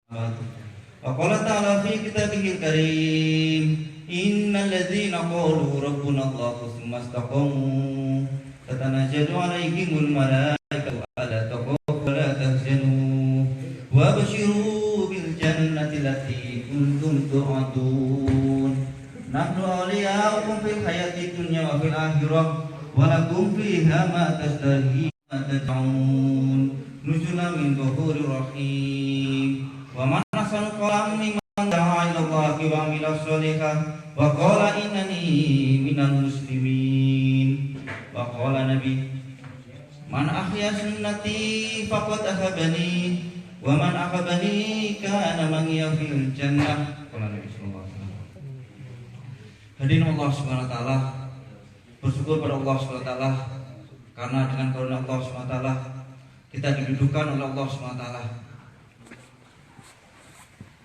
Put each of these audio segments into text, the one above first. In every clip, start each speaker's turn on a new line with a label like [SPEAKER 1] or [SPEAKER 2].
[SPEAKER 1] وقال تعالى في كتابه الكريم إن الذين قالوا ربنا الله ثم استقاموا تتنزل عليهم الملائكة ألا تخافوا ولا تحزنوا وابشروا بالجنة التي كنتم توعدون نحن أولياؤكم في الحياة الدنيا وفي الآخرة ولكم فيها ما تشتهي ما تدعون نزلا من غفور رحيم ومن أحسن قولا ممن دعا إلى الله وعمل صالحا وقال إنني من المسلمين وقال النبي من أحيا سنتي فقد أحبني ومن أحبني كان معي في الجنة قال النبي صلى الله عليه وسلم. Hadirin Allah Subhanahu wa taala, bersyukur pada Allah Subhanahu wa taala karena dengan karunia Allah Subhanahu wa taala kita didudukan oleh Allah Subhanahu wa taala.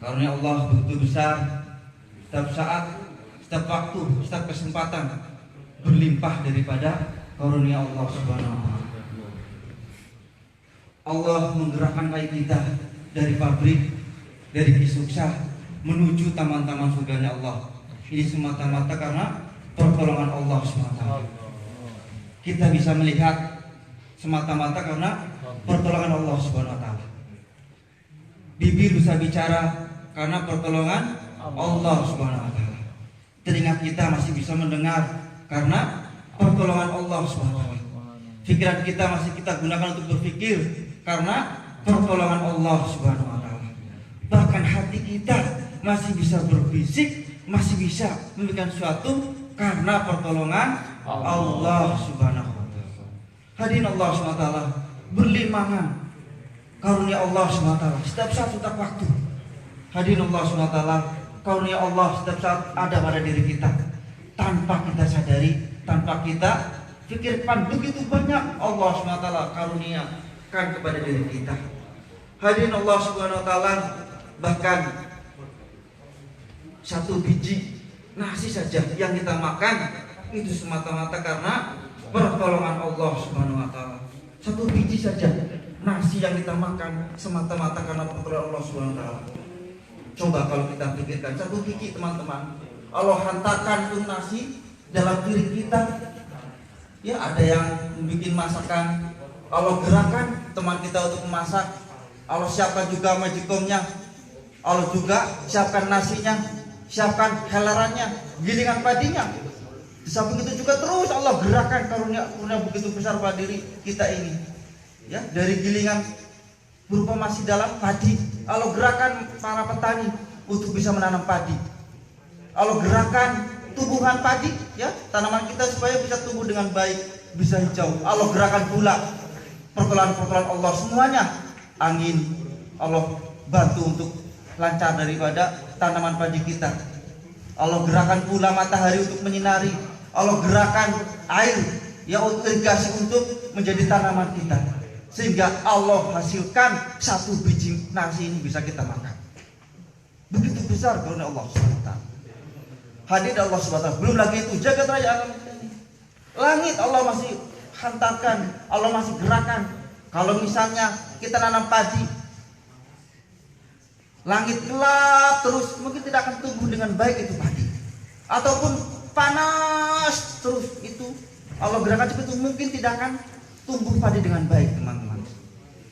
[SPEAKER 1] Karunia Allah begitu besar, setiap saat, setiap waktu, setiap kesempatan berlimpah daripada karunia Allah Subhanahu wa taala. Allah menggerakkan kaki kita dari pabrik, dari kisuksa menuju taman-taman surganya Allah. Ini semata-mata karena pertolongan Allah SWT. Kita bisa melihat semata-mata karena pertolongan Allah SWT. Bibir bisa bicara karena pertolongan Allah SWT. Telinga kita masih bisa mendengar karena pertolongan Allah SWT. Pikiran kita masih kita gunakan untuk berpikir karena pertolongan Allah SWT. Bahkan hati kita masih bisa berbisik, masih bisa memberikan sesuatu karena pertolongan Allah Subhanahu wa taala. Hadirin Allah Subhanahu wa taala, berlimpah karunia Allah Subhanahu wa taala setiap saat, setiap waktu. Hadirin Allah Subhanahu wa taala, karunia Allah setiap saat ada pada diri kita tanpa kita sadari, tanpa kita pikirkan. Begitu banyak Allah Subhanahu wa taala karuniakan kepada diri kita. Hadirin Allah Subhanahu wa taala, bahkan satu biji nasi saja yang kita makan itu semata-mata karena pertolongan Allah Subhanahu wa taala. Satu biji saja nasi yang kita makan semata-mata karena pertolongan Allah Subhanahu wa taala. Coba kalau kita pikirkan satu biji, teman-teman, Allah hantarkan itu nasi dalam diri kita. Ya, ada yang bikin masakan, Allah gerakan teman kita untuk memasak. Allah siapkan juga majikomnya. Allah juga siapkan nasinya, siapkan helarannya, gilingan padinya. Di samping itu juga terus Allah gerakan karunia begitu besar pada diri kita ini. Ya, dari gilingan berupa masih dalam padi, Allah gerakan para petani untuk bisa menanam padi. Allah gerakan tumbuhan padi, ya, tanaman kita supaya bisa tumbuh dengan baik, bisa hijau. Allah gerakan pula pertolongan Allah semuanya. Angin Allah bantu untuk lancar daripada tanaman padi kita. Allah gerakan pula matahari untuk menyinari. Allah gerakan air ya untuk irigasi untuk menjadi tanaman kita, sehingga Allah hasilkan satu biji nasi ini bisa kita makan. Begitu besar karunia Allah SWT. Hadir Allah SWT. Belum lagi itu jagat raya alam ini. Langit Allah masih hantarkan, Allah masih gerakan. Kalau misalnya kita nanam padi, langit gelap terus, mungkin tidak akan tumbuh dengan baik itu padi. Ataupun panas terus, itu Allah gerakan seperti itu, mungkin tidak akan tumbuh padi dengan baik, teman-teman.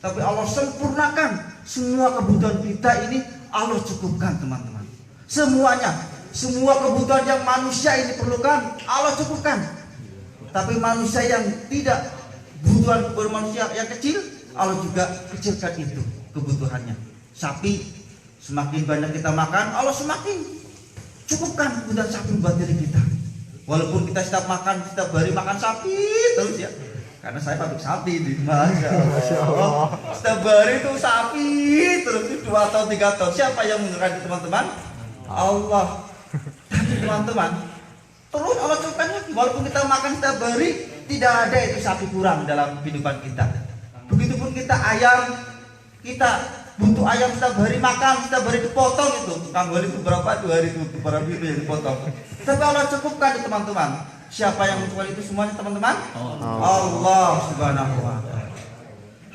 [SPEAKER 1] Tapi Allah sempurnakan semua kebutuhan kita ini, Allah cukupkan, teman-teman. Semuanya, semua kebutuhan yang manusia ini perlukan, Allah cukupkan. Tapi manusia yang tidak, kebutuhan manusia yang kecil, Allah juga kecilkan itu kebutuhannya. Sapi, semakin banyak kita makan, Allah semakin cukupkan kebutuhan sapi buat diri kita. Walaupun kita setiap hari makan sapi terus ya, karena saya pabrik sapi di Masya Allah. Setiap hari itu sapi terus itu 2 atau 3 ton. Siapa yang menggerakkan teman-teman? Allah. Tapi teman-teman, terus Allah cukupkan lagi. Walaupun kita makan setiap hari, tidak ada itu sapi kurang dalam kehidupan kita. Begitupun kita ayam, kita butuh ayam setiap hari makan, setiap hari dipotong itu. Tukang hari itu berapa? 2 hari itu para biru yang dipotong. Tapi Allah cukupkan teman-teman. Siapa yang menentukan itu semuanya, teman-teman? Allah Subhanahu wa taala.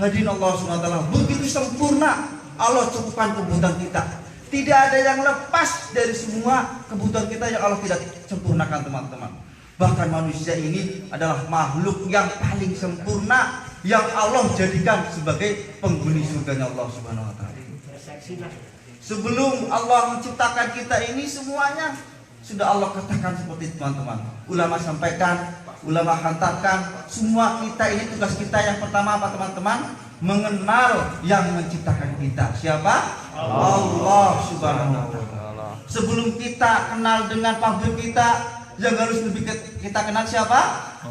[SPEAKER 1] Hadirin Allah Subhanahu wa taala, begitu sempurna Allah cukupkan kebutuhan kita. Tidak ada yang lepas dari semua kebutuhan kita yang Allah tidak sempurnakan, teman-teman. Bahkan manusia ini adalah makhluk yang paling sempurna yang Allah jadikan sebagai penghuni surganya Allah Subhanahu wa taala. Sebelum Allah menciptakan kita ini semuanya sudah Allah katakan seperti itu, teman-teman. Ulama sampaikan, ulama hantarkan, semua kita ini tugas kita yang pertama apa, teman-teman? Mengenal yang menciptakan kita. Siapa? Allah Subhanahu wa taala. Sebelum kita kenal dengan pabrik kita, yang harus lebih kita kenal siapa?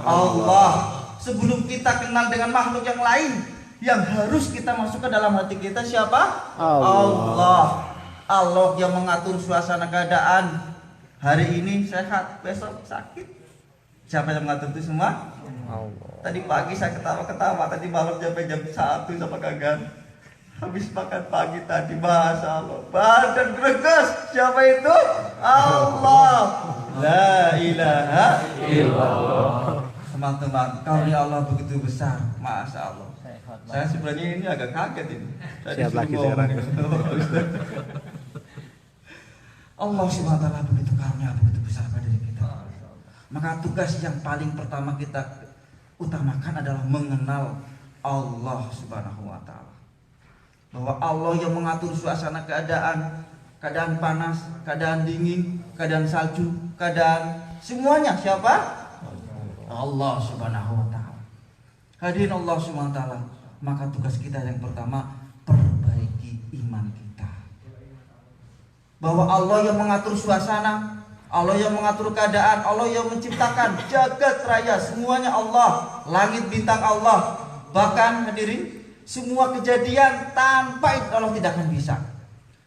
[SPEAKER 1] Allah. Sebelum kita kenal dengan makhluk yang lain, yang harus kita masukkan dalam hati kita siapa? Allah. Allah yang mengatur suasana keadaan. Hari ini sehat, besok sakit. Siapa yang mengatur itu semua? Allah. Tadi pagi saya ketawa-ketawa, tadi malam sampai jam 1 sama Kagan. Habis makan pagi tadi, bahasa Allah, badan greges. Siapa itu? Allah. La ilaha illallah. Teman-teman, karunia Allah begitu besar, masya Allah. Saya sebenarnya ini agak kaget ini. Siap lagi sekarang. Allah Subhanahu wa taala begitu karunia, begitu besar pada diri kita. Maka tugas yang paling pertama kita utamakan adalah mengenal Allah Subhanahu wa taala. Bahwa Allah yang mengatur suasana keadaan, keadaan panas, keadaan dingin, keadaan salju, keadaan semuanya siapa? Allah Subhanahu wa taala. Hadirin Allah Subhanahu wa taala, maka tugas kita yang pertama perbaiki iman kita. Bahwa Allah yang mengatur suasana, Allah yang mengatur keadaan, Allah yang menciptakan jagat raya, semuanya Allah, langit bintang Allah. Bahkan hadirin, semua kejadian tanpa itu Allah tidak akan bisa.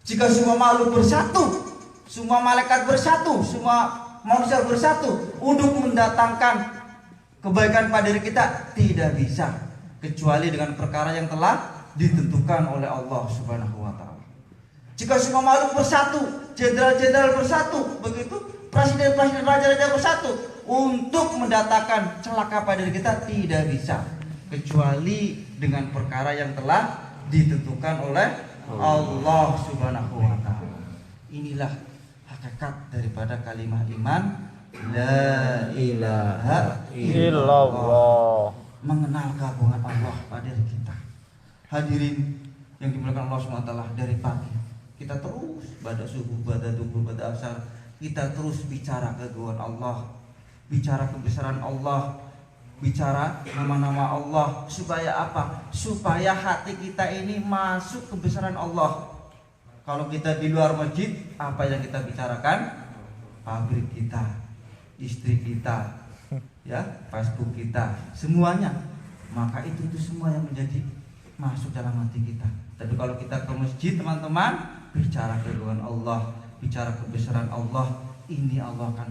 [SPEAKER 1] Jika semua makhluk bersatu, semua malaikat bersatu, semua manusia bersatu untuk mendatangkan kebaikan pada diri kita, tidak bisa kecuali dengan perkara yang telah ditentukan oleh Allah Subhanahu wa taala. Jika semua makhluk bersatu, jenderal-jenderal bersatu, begitu presiden-presiden, raja-raja bersatu untuk mendatangkan celaka pada diri kita, tidak bisa kecuali dengan perkara yang telah ditentukan oleh Allah Subhanahu wa taala. Inilah hakikat daripada kalimat iman, la ilaha illallah. Mengenal keagungan Allah pada diri kita. Hadirin yang dimuliakan Allah SWT, dari pagi kita terus pada subuh, pada duhur, pada asar, kita terus bicara keagungan Allah, bicara kebesaran Allah, bicara nama-nama Allah. Supaya apa? Supaya hati kita ini masuk kebesaran Allah. Kalau kita di luar masjid, apa yang kita bicarakan? Pabrik kita, istri kita, ya, Facebook kita, semuanya. Maka itu semua yang menjadi masuk dalam hati kita. Tapi kalau kita ke masjid, teman-teman, bicara keagungan Allah, bicara kebesaran Allah, ini Allah akan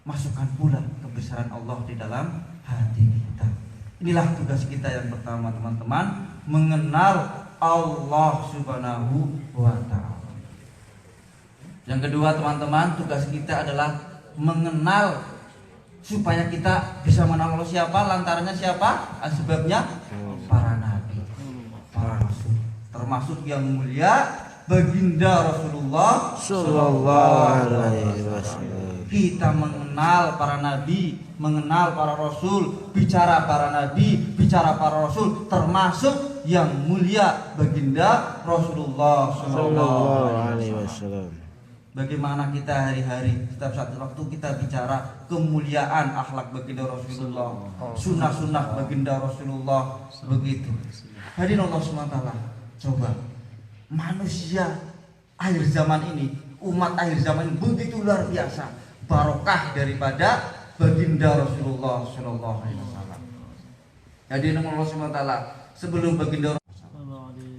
[SPEAKER 1] masukkan pula kebesaran Allah di dalam hati kita. Inilah tugas kita yang pertama, teman-teman, mengenal Allah Subhanahu wa taala. Yang kedua, teman-teman, tugas kita adalah mengenal supaya kita bisa mengenal Allah siapa, lantarannya siapa? Sebabnya para nabi, para rasul, termasuk yang mulia baginda Rasulullah sallallahu alaihi wasallam. Kita mengenal para nabi, mengenal para rasul, bicara para nabi, bicara para rasul, termasuk yang mulia baginda Rasulullah sallallahu alaihi wasallam. Bagaimana kita hari-hari setiap satu waktu kita bicara kemuliaan akhlak baginda Rasulullah, sunnah-sunnah baginda Rasulullah, begitu. Hadirin Allah SWT, coba manusia akhir zaman ini, umat akhir zaman ini begitu luar biasa, barokah daripada baginda Rasulullah Sallallahu Alaihi Wasallam. Hadirin Allah SWT, sebelum baginda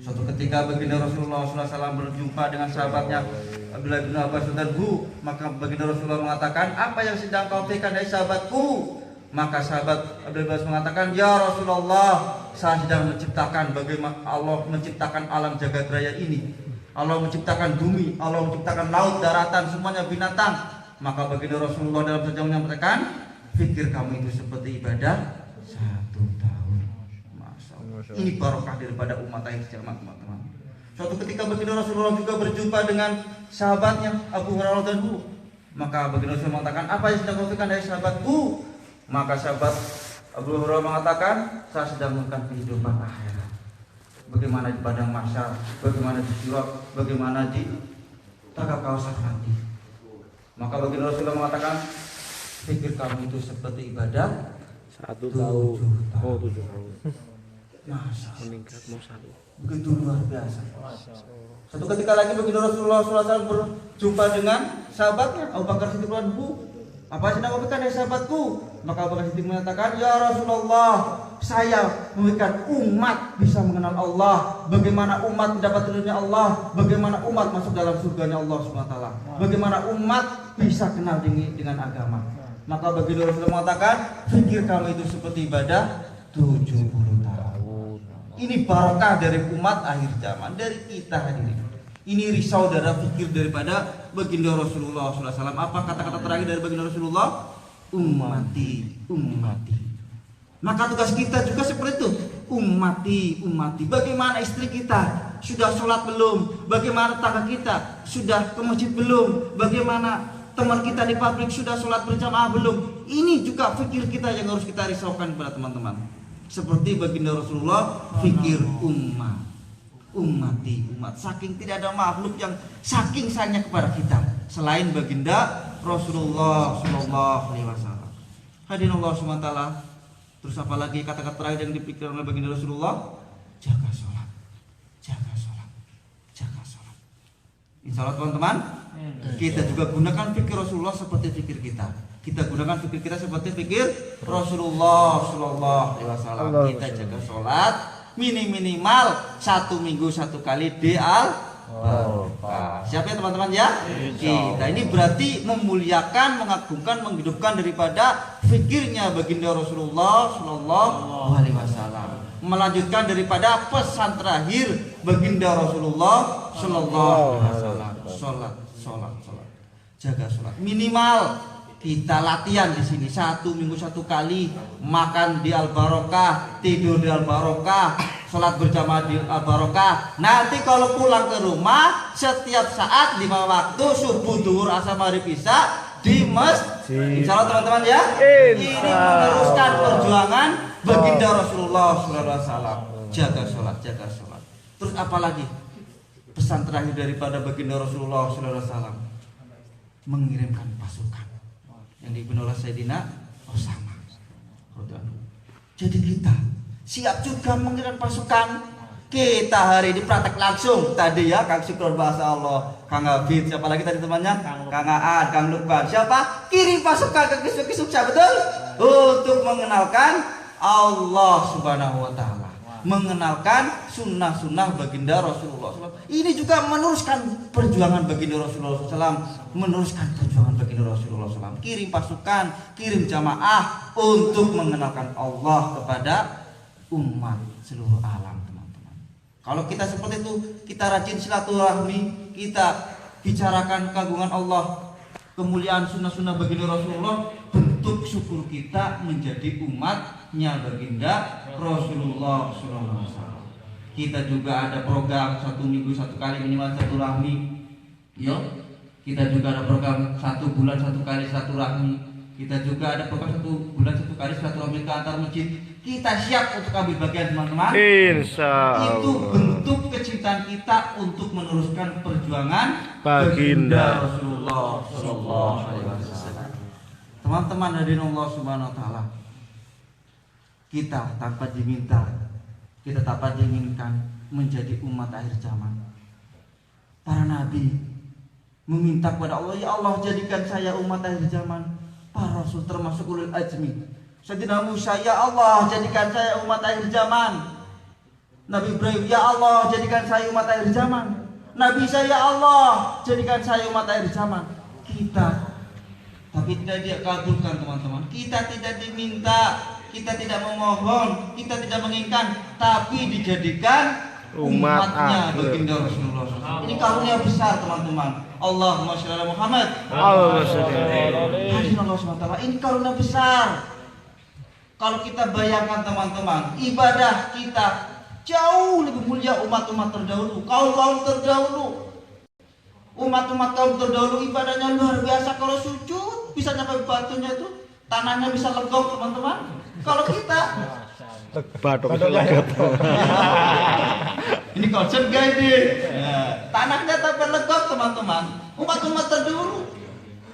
[SPEAKER 1] suatu ketika baginda Rasulullah SAW berjumpa dengan sahabatnya Abdullah bin Abbas dan maka baginda Rasulullah mengatakan, apa yang sedang kau pikirkan dari sahabatku? Maka sahabat Abdullah bin Abbas mengatakan, ya Rasulullah, saya sedang menciptakan, bagaimana Allah menciptakan alam jagat raya ini, Allah menciptakan bumi, Allah menciptakan laut, daratan, semuanya binatang. Maka baginda Rasulullah dalam sejarah menyampaikan, fikir kamu itu seperti ibadah 1 tahun. Ini barokah daripada umat akhir zaman, teman-teman. Suatu ketika baginda Rasulullah juga berjumpa dengan sahabatnya Abu Hurairah radhiyallahu anhu. Maka baginda Rasulullah mengatakan, apa yang sedang kau lakukan dari sahabatku? Maka sahabat Abu Hurairah mengatakan, saya sedang melakukan kehidupan akhirat. Bagaimana di padang mahsyar, bagaimana di sirat, bagaimana di taga kawasan nanti. Maka baginda Rasulullah mengatakan, pikir kamu itu seperti ibadah
[SPEAKER 2] 1 tahun. 7 tahun.
[SPEAKER 1] Masa
[SPEAKER 2] Meningkat mau 1.
[SPEAKER 1] begitu luar biasa. Satu ketika lagi baginda Rasulullah SAW berjumpa dengan sahabatnya Abu Bakar Siddiq radhiyallahu. Apa yang sedang kau lakukan dari sahabatku? Maka Abu Bakar Siddiq mengatakan, ya Rasulullah, saya memberikan umat bisa mengenal Allah, bagaimana umat mendapat ridhonya Allah, bagaimana umat masuk dalam surganya Allah SWT, bagaimana umat bisa kenal dengan agama. Maka baginda Rasulullah mengatakan, fikir kamu itu seperti ibadah 70 tahun. Ini barakah dari umat akhir zaman, dari kita hadirin. Ini risau darah fikir daripada baginda Rasulullah SAW. Apa kata-kata terakhir dari baginda Rasulullah? Ummati, ummati. Maka tugas kita juga seperti itu. Ummati, ummati. Bagaimana istri kita? Sudah sholat belum? Bagaimana tetangga kita? Sudah ke masjid belum? Bagaimana teman kita di pabrik sudah sholat berjamaah belum? Ini juga fikir kita yang harus kita risaukan kepada teman-teman. Seperti baginda Rasulullah, fikir umat. Ummati, umat. Saking tidak ada makhluk yang saking sayangnya kepada kita selain baginda Rasulullah Sallallahu Alaihi Wasallam. Hadirin Allah SWT. Terus apalagi kata-kata terakhir yang dipikirkan oleh baginda Rasulullah? Jaga sholat, jaga sholat, jaga sholat. Insya Allah teman-teman, kita juga gunakan fikir Rasulullah seperti fikir kita. Kita gunakan fikir kita seperti fikir Rasulullah Sallallahu Alaihi Wasallam. Kita jaga sholat minimal 1 minggu 1 kali di al-barokah. Siap ya teman-teman ya? Kita ini berarti memuliakan, mengagungkan, menghidupkan daripada fikirnya baginda Rasulullah Sallallahu Alaihi Wasallam. Melanjutkan daripada pesan terakhir baginda Rasulullah Sallallahu Alaihi Wasallam. Sholat, sholat, sholat. Jaga sholat. Minimal kita latihan di sini 1 minggu 1 kali, makan di al-barokah, tidur di al-barokah, sholat berjamaah di al-barokah. Nanti kalau pulang ke rumah setiap saat 5 waktu subuh, duhur, asar, maghrib, isya di masjid. Insya Allah teman-teman ya. Ini meneruskan perjuangan baginda Rasulullah SAW. Jaga sholat, jaga sholat. Terus apalagi pesan terakhir daripada baginda Rasulullah SAW? Mengirimkan pasukan yang dipimpin oleh Sayyidina Osama. Jadi kita siap juga mengirim pasukan. Kita hari ini praktek langsung. Tadi ya Kang Syukron bahasa Allah, Kang Habib, siapa lagi tadi temannya? Kang Aan, Kang Lukman. Siapa? Kirim pasukan ke Kisuk-Kisuk, betul? Untuk mengenalkan Allah Subhanahu wa taala, mengenalkan sunnah-sunnah baginda Rasulullah SAW. Ini juga meneruskan perjuangan baginda Rasulullah SAW, meneruskan perjuangan baginda Rasulullah SAW. Kirim pasukan, kirim jamaah untuk mengenalkan Allah kepada umat seluruh alam, teman-teman. Kalau kita seperti itu, kita rajin silaturahmi, kita bicarakan keagungan Allah, kemuliaan sunnah-sunnah baginda Rasulullah, bentuk syukur kita menjadi umatnya baginda Rasulullah SAW. Kita juga ada program 1 minggu 1 kali minimal silaturahmi. Yo, kita juga ada program 1 bulan 1 kali silaturahmi. Kita juga ada program 1 bulan 1 kali silaturahmi ke antar masjid. Kita siap untuk ambil bagian teman-teman.
[SPEAKER 2] Insya Allah.
[SPEAKER 1] Itu bentuk kecintaan kita untuk meneruskan perjuangan
[SPEAKER 2] baginda
[SPEAKER 1] Rasulullah Sallallahu Alaihi Wasallam. Teman-teman hadirin Allah Subhanahu Wa Taala, kita tanpa diminta, kita tanpa diinginkan menjadi umat akhir zaman. Para nabi meminta kepada Allah, ya Allah jadikan saya umat akhir zaman. Para rasul termasuk ulul azmi, Sayyidina Musa, ya Allah jadikan saya umat akhir zaman. Nabi Ibrahim, ya Allah jadikan saya umat akhir zaman. Nabi saya, ya Allah jadikan saya umat akhir zaman. Kita tapi tidak dikabulkan teman-teman. Kita tidak diminta, kita tidak memohon, kita tidak menginginkan, tapi dijadikan umatnya baginda Rasulullah SAW. Ini karunia besar teman-teman. Allahumma sholli ala Muhammad.
[SPEAKER 2] Allahumma sholli ala
[SPEAKER 1] Muhammad. Ini karunia besar. Kalau kita bayangkan teman-teman, ibadah kita
[SPEAKER 3] jauh lebih mulia umat-umat terdahulu, kaum-kaum terdahulu. Umat-umat kaum terdahulu ibadahnya luar biasa. Kalau sujud bisa nyampe batunya itu, tanahnya bisa legok teman-teman. Kalau kita
[SPEAKER 2] Batuk legap.
[SPEAKER 3] ini konsep gak ini? Tanahnya sampai legok teman-teman. Umat-umat terdahulu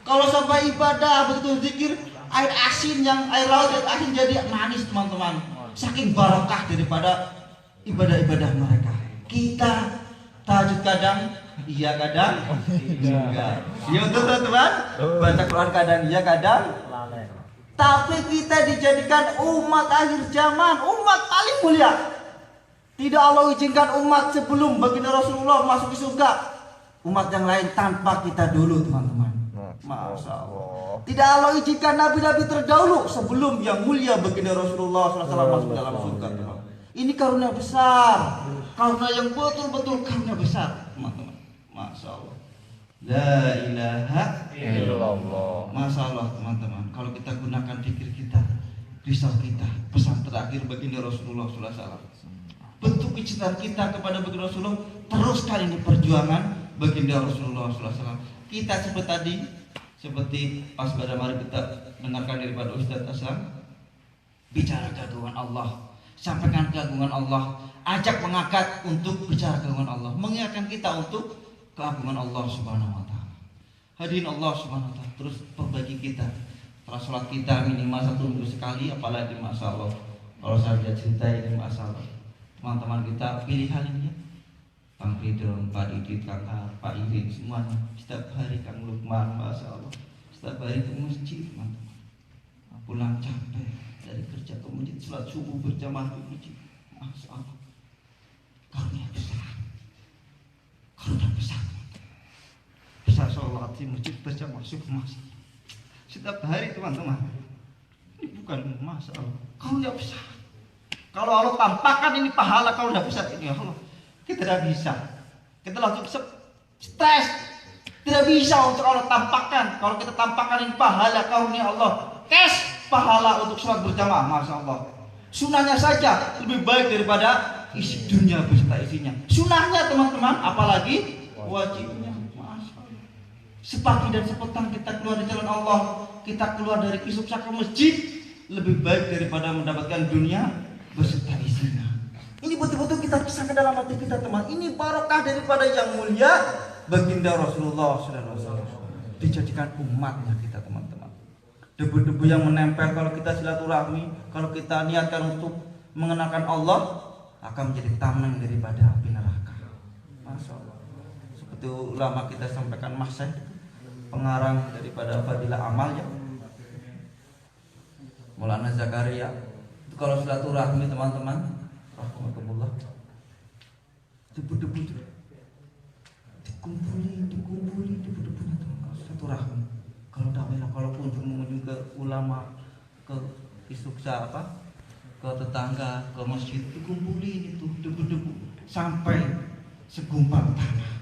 [SPEAKER 3] kalau sampai ibadah begitu zikir, air asin yang air laut yang asin jadi manis teman-teman. Saking barokah daripada ibadah-ibadah mereka. Kita tahajud kadang iya, kadang enggak. Iya betul teman-teman. Baca Quran kadang iya, kadang. Tapi kita dijadikan umat akhir zaman, umat paling mulia. Tidak Allah izinkan umat sebelum baginda Rasulullah masuk ke surga. Umat yang lain tanpa kita dulu teman-teman. Masya Allah. Tidak Allah izinkan nabi-nabi terdahulu sebelum yang mulia baginda Rasulullah SAW masuk dalam surga teman. Ini karunia besar, karunia yang betul-betul karunia besar teman-teman. Masya Allah. La ilaha illallah. Masya Allah teman-teman. Kalau kita gunakan pikir kita, risau kita, pesan terakhir baginda Rasulullah SAW, bentuk cinta kita kepada baginda Rasulullah, teruskan ini perjuangan baginda Rasulullah SAW. Kita seperti pas pada mari kita dengarkan daripada Ustaz Aslam, bicara keagungan Allah, sampaikan keagungan Allah, ajak mengangkat untuk bicara keagungan Allah, mengingatkan kita untuk keagungan Allah Subhanahu wa taala. Hadirin Allah Subhanahu wa taala, terus perbaiki kita. Setelah sholat kita minimal 1 minggu sekali, apalagi masalah. Kalau saya cerita ini masalah. Teman-teman kita pilih hal ini ya. Kang Ridho, Pak Didit, Pak Irin, semuanya. Setiap hari Kang Lukman, Masya Allah. Setiap hari ke masjid, teman-teman. Pulang capek dari kerja ke masjid, sholat subuh berjamaah ke masjid. Masya Allah. Karunia besar. Karunia besar. Bisa sholat di masjid berjamaah subuh masjid. Setiap hari teman-teman. Ini bukan masalah. Karunia besar. Kalau Allah tampakkan ini pahala karunia besar ini Allah, kita tidak bisa. Kita langsung stres. Tidak bisa untuk Allah tampakkan. Kalau kita tampakkan ini pahala karunia Allah, cash pahala untuk sholat berjamaah, masya Allah. Sunahnya saja lebih baik daripada isi dunia beserta isinya. Sunahnya teman-teman, apalagi wajibnya. Masya Allah. Sepagi dan sepetang kita keluar dari jalan Allah, kita keluar dari kisah ke masjid, lebih baik daripada mendapatkan dunia beserta isinya. Ini betul-betul kita kisahkan dalam hati kita teman. Ini barokah daripada yang mulia baginda Rasulullah SAW, dijadikan umatnya kita teman-teman. Debu-debu yang menempel kalau kita silaturahmi, kalau kita niatkan untuk mengenalkan Allah, akan menjadi tameng daripada api neraka. Masya Allah. Seperti ulama kita sampaikan Mas Syekh, pengarang daripada Fadilah Amal ya, Maulana Zakaria. Itu kalau silaturahmi teman-teman, rahmatullah, debu-debu itu dikumpuli debu-debunya teman-teman. Silaturahmi. Kalau dakwah, kalau mengunjung ke ulama, ke isuksa apa, ke tetangga, ke masjid, dikumpuli itu debu-debu sampai segumpal tanah.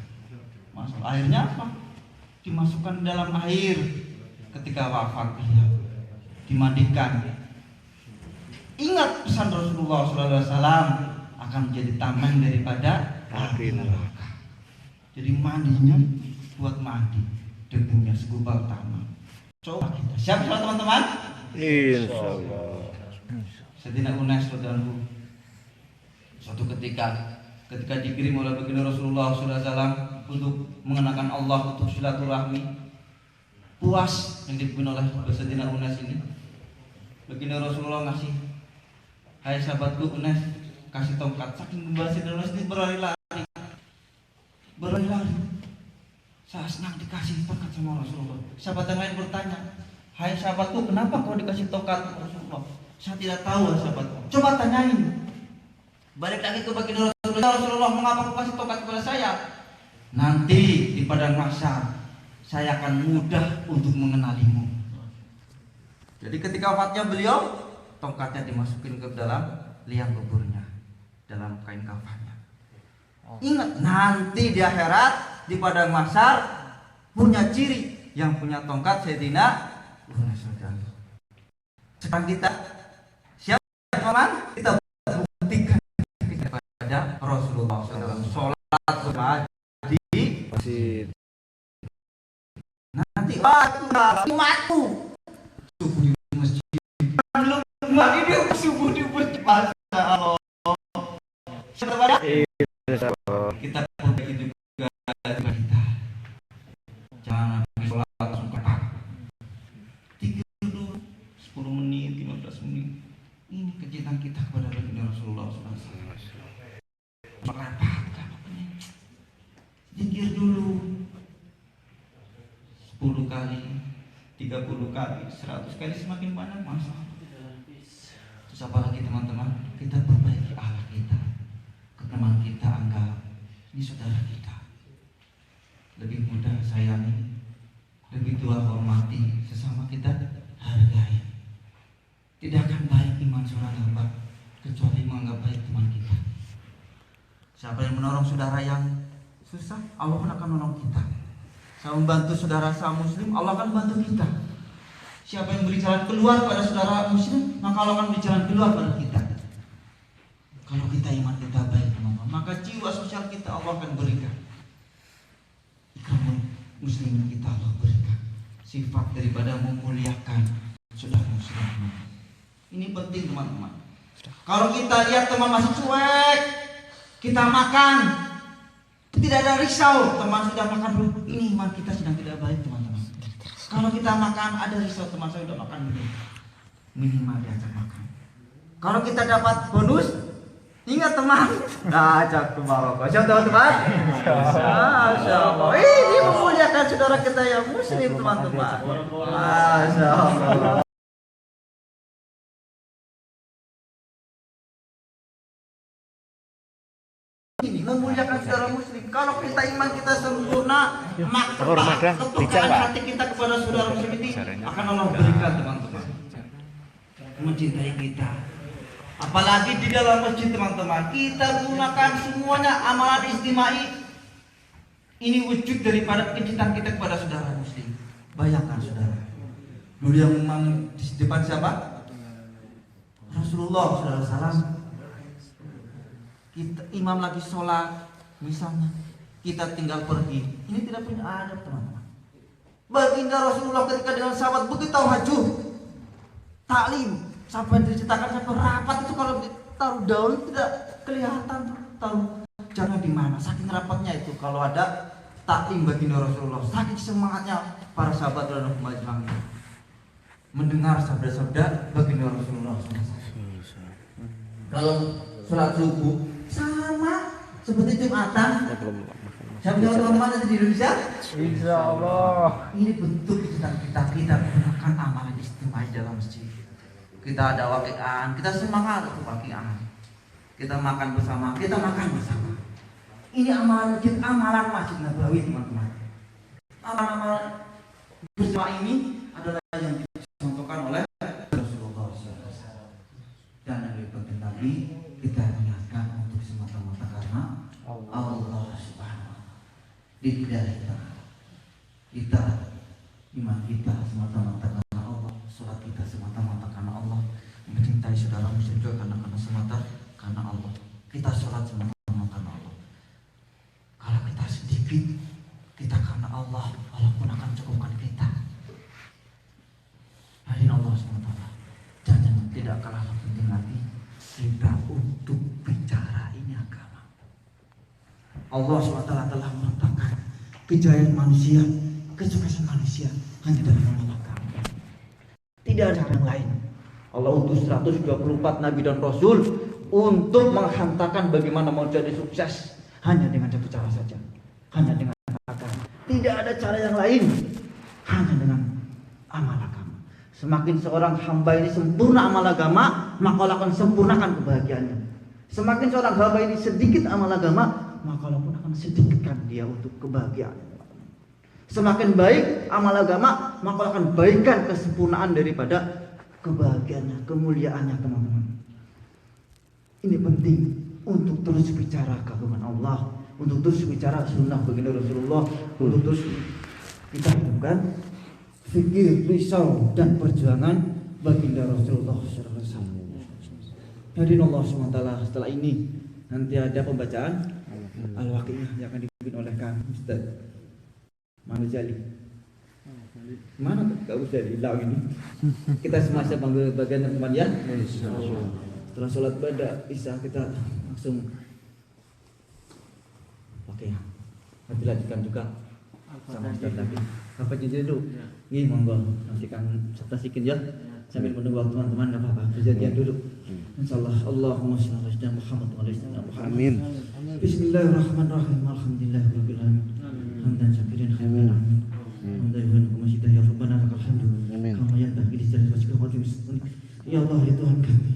[SPEAKER 3] Masuk airnya apa? Dimasukkan dalam air ketika wafat beliau, dimandikan. Ingat pesan Rasulullah SAW, akan menjadi tameng daripada api neraka. Jadi mandinya buat mandi, debunya segumpal tanah. Coba kita siap teman-teman?
[SPEAKER 2] Insyaallah.
[SPEAKER 3] Sayyidina Unas radhiyallahu suatu ketika dikirim oleh baginda Rasulullah SAW untuk mengenakan Allah, untuk silaturahmi, puas yang dipimpin oleh Sayyidina Unas ini. Baginda Rasulullah ngasih, hai sahabatku Unas, kasih tongkat. Saking gembira Sayyidina Unas ini berlari-lari. Saya senang dikasih tongkat sama Rasulullah. Sahabat yang lain bertanya, hai sahabatku, kenapa kau dikasih tongkat Rasulullah? Saya tidak tahu sahabatku. Coba tanyain. Balik lagi ke baginda Rasulullah, mengapa kau kasih tongkat kepada saya? Nanti di padang mahsyar saya akan mudah untuk mengenalimu. Jadi ketika wafatnya beliau, tongkatnya dimasukin ke dalam liang kuburnya, dalam kain kafannya. Ingat, nanti di akhirat di padang mahsyar punya ciri yang punya tongkat Sayyidina Unas. Sekarang kita siap teman, kita buktikan kepada sholat di
[SPEAKER 2] Masih
[SPEAKER 3] nanti matu subuh di masjid belum lagi dia subuh di masjid. Masya Allah.
[SPEAKER 2] insya Allah.
[SPEAKER 3] Kita perbaiki juga kita. Jangan habis sholat langsung kepak. Tikir dulu 10 menit, 15 menit. Ini kecintaan kita kepada Rasulullah SAW. Merapat apapun. Zikir dulu 10 kali, 30 kali, 100 kali, semakin banyak masalah. Terus apalagi teman-teman, kita perbaiki akhlak kita. Teman kita anggap ini saudara kita, lebih mudah sayangi, lebih tua hormati, sesama kita hargai. Tidak akan baik iman seorang hamba kecuali menganggap baik teman kita. Siapa yang menolong saudara yang susah, Allah pun akan menolong kita. Saya membantu saudara saya muslim, Allah akan bantu kita. Siapa yang beri jalan keluar pada saudara muslim, maka Allah akan beri jalan keluar pada kita. Kalau kita iman kita baik teman-teman, maka jiwa sosial kita Allah akan berikan. Ikram muslimin kita Allah berikan sifat daripada memuliakan saudara muslim. Ini penting teman-teman. Kalau kita lihat teman masih cuek, kita makan, tidak ada risau, teman sudah makan belum, ini iman kita sedang tidak baik teman-teman. Kalau kita makan ada risau, teman saya sudah makan belum, minimal diajak makan. Kalau kita dapat bonus, ingat teman, ajak ke Maroko. Siapa teman-teman? Masya Allah. Ini memuliakan saudara kita yang muslim teman-teman. Masya Allah. Ini memuliakan saudara muslim. Kalau kita iman kita sempurna, maka ketukaan hati kita kepada saudara muslim ini akan Allah berikan teman-teman. Mencintai kita. Apalagi di dalam masjid teman-teman, kita gunakan semuanya amalan istimai. Ini wujud daripada kecintaan kita kepada saudara muslim. Bayangkan saudara, dulu yang memang di depan siapa? Rasulullah SAW. Kita imam lagi sholat, misalnya kita tinggal pergi. Ini tidak punya adab teman-teman. Baginda Rasulullah ketika dengan sahabat begitu tahajud, taklim. Sampai diceritakan sampai rapat itu kalau ditaruh daun tidak kelihatan taruh jangan di mana. Saking rapatnya itu kalau ada taklim baginda Rasulullah, saking semangatnya para sahabat dalam majlis mendengar sabda-sabda baginda Rasulullah. Kalau sholat subuh sama seperti Jumatan. Siapa teman-teman ada di Indonesia?
[SPEAKER 2] Insya Allah.
[SPEAKER 3] Ini bentuk kita gunakan amalan istimewa dalam masjid. Kita ada wakian, kita semangat untuk wakian. Kita makan bersama, kita makan bersama. Ini amalan masjid Nabawi teman-teman. Amalan bersama ini adalah yang dicontohkan oleh Rasulullah SAW. Dan yang lebih penting lagi, kita niatkan untuk semata-mata karena Allah Subhanahu wa Ta'ala. Tidak kita iman kita semata-mata karena Allah, sholat kita semata-mata karena Allah, mencintai saudara muslim juga karena semata karena Allah. Kita sholat semata-mata karena Allah. Kalau kita sedikit, kita karena Allah, Allah pun akan cukupkan kita. Hadirin Allah SWT. Dan yang tidak kalah penting lagi, kita untuk bicara ini agama. Allah SWT telah meletakkan kejayaan manusia, kesuksesan manusia hanya dalam menolak agama. Tidak ada yang lain. Allah utus 124 nabi dan rasul untuk menghantarkan bagaimana mau jadi sukses hanya dengan satu cara saja, hanya dengan agama. Tidak ada cara yang lain, hanya dengan amal agama. Semakin seorang hamba ini sempurna amal agama, maka Allah akan sempurnakan kebahagiaannya. Semakin seorang hamba ini sedikit amal agama, maka Allah pun akan sedikitkan dia untuk kebahagiaannya. Semakin baik amal agama, maka Allah akan baikkan kesempurnaan daripada kebahagiaannya, kemuliaannya teman-teman. Ini penting untuk terus bicara keagungan Allah, untuk terus bicara sunnah baginda Rasulullah, untuk terus kita hidupkan fikir, risau dan perjuangan baginda Rasulullah SAW. Hadirin Allah SWT, setelah ini nanti ada pembacaan
[SPEAKER 1] Al-Waqiah yang akan dipimpin oleh kami Ustaz Manu Jali. Mana Kak Ustaz hilang ini? Kita semasa panggil bagian teman ya. Setelah sholat pada isya kita langsung Waqiah. Nanti lanjutkan juga sama Ustaz lagi. Sampai jadi dulu. Nih monggo nanti Kang sertasikin ya. Sambil menunggu teman-teman enggak apa-apa. Perjanjian dulu. Insyaallah Allahumma shalli ala sayyidina Muhammad wa ala ali sayyidina Muhammad.
[SPEAKER 2] Amin.
[SPEAKER 1] Bismillahirrahmanirrahim. Alhamdulillahirabbil alamin. Hamdan syakirin hamdan. Hamdan kama syidah ya rabbana lakal hamdu. Kama yanbaghi li jalali wajhika wa li ya Allah ya Tuhan kami.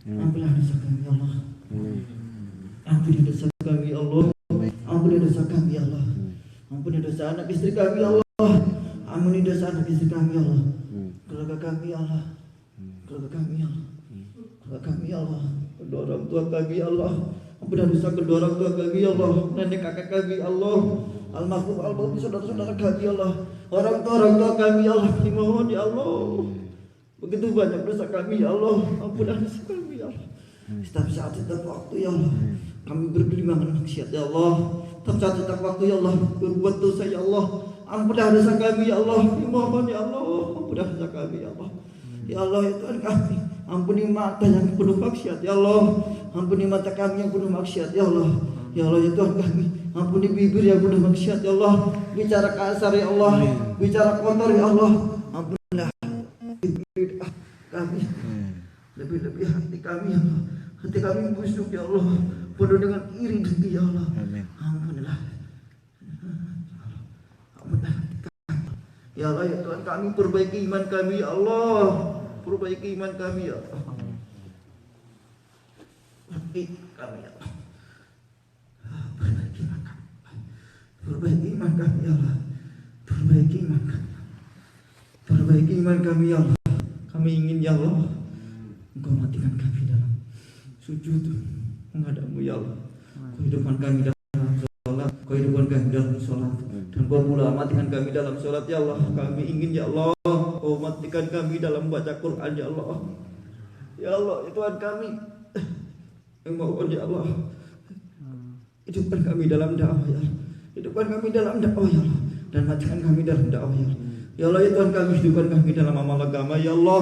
[SPEAKER 1] Ampunilah dosa kami ya Allah. Ampuni dosa kami ya Allah. Ampuni dosa kami ya Allah. Ampuni dosa anak istri kami ya Allah. Ampuni dosa anak istri kami ya Allah. Keluarga kami ya Allah. Keluarga kami ya Allah. Keluarga kami ya Allah. Kedua orang tua kami ya Allah. Ampuni dosa kedua orang tua kami ya Allah. Nenek kakek kami ya Allah. Almarhum almarhum saudara-saudara kami ya Allah. Orang tua kami ya Allah. Dimohon ya Allah. Begitu banyak dosa kami ya Allah. Ampuni dosa kami ya Allah. Setiap saat setiap waktu ya Allah. Kami bergelimang maksiat ya Allah. Setiap saat setiap waktu ya Allah. Berbuat dosa ya Allah. Ampunilah dosa kami ya Allah. Dimohon ya Allah. Ampunilah dosa kami ya Allah. Ya Allah ya Tuhan kami. Ampuni mata yang penuh maksiat ya Allah. Ampuni mata kami yang penuh maksiat ya Allah. Ya Allah ya Tuhan kami. Ampuni bibir yang penuh maksiat ya Allah. Bicara kasar ya Allah. Bicara kotor ya Allah. Ampunilah bibir kami. Lebih-lebih hati kami ya Allah. Hati kami busuk ya Allah. Penuh dengan iri dengki ya Allah. Ampunilah. Ampunilah hati kami. Ya Allah ya Tuhan kami, perbaiki iman kami ya Allah. Perbaiki iman kami ya Allah. Perbaiki kami ya Allah. Perbaiki iman kami. Perbaiki iman kami ya Allah. Perbaiki iman kami. Perbaiki iman kami ya Allah. Kami ingin ya Allah Engkau matikan kami dalam sujud menghadapmu ya Allah. Kehidupan kami dalam sholat, kehidupan kami dalam sholat, dan Kau pula matikan kami dalam sholat ya Allah. Kami ingin ya Allah Kau matikan kami dalam baca Quran ya Allah. Ya Allah ya Tuhan kami, mohon ya Allah, hidupkan kami dalam dakwah ya Allah. Hidupkan kami dalam dakwah ya Allah, dan matikan kami dalam dakwah ya Allah. Ya Allah ya Tuhan kami, hidupkan kami dalam amal agama ya Allah.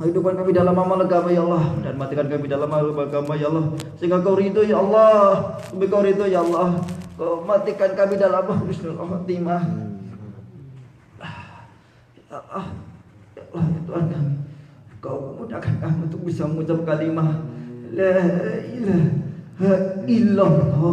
[SPEAKER 1] Hidupkan kami dalam amal agama ya Allah, dan matikan kami dalam amal agama ya Allah. Sehingga Kau ridho ya Allah. Sampai Kau ridho ya Allah. Kau matikan kami dalam husnul khatimah. Ya Allah ya Tuhan kami, Kau mudahkan kami untuk bisa mengucap kalimah La ilaha illallah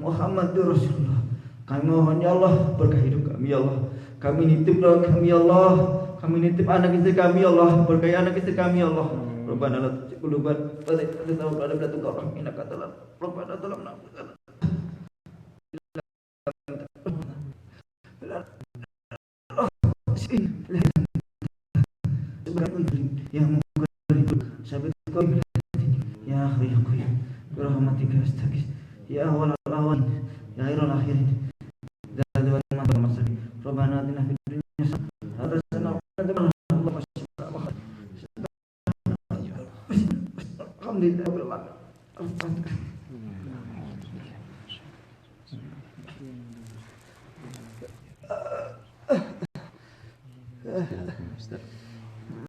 [SPEAKER 1] Muhammadur Rasulullah. Kami mohon ya Allah, berkah hidup kami ya Allah. Kami nitip doa kami ya Allah. Kami nitip anak istri kami ya Allah. Berkahi anak istri kami ya Allah. Rabbana la tuzigh qulubana ba'da idh hadaytana wa hab lana min ladunka rahmah innaka antal wahhab. Rabbana zalamna anfusana. Ya mughallib sabit qabil ya akhir ya qayyum bi rahmatika astaghis ya awwal al-awwal ya akhirul akhirin. Rabbana atina fid dunya hasanah wa qina adzabannar. Alhamdulillah.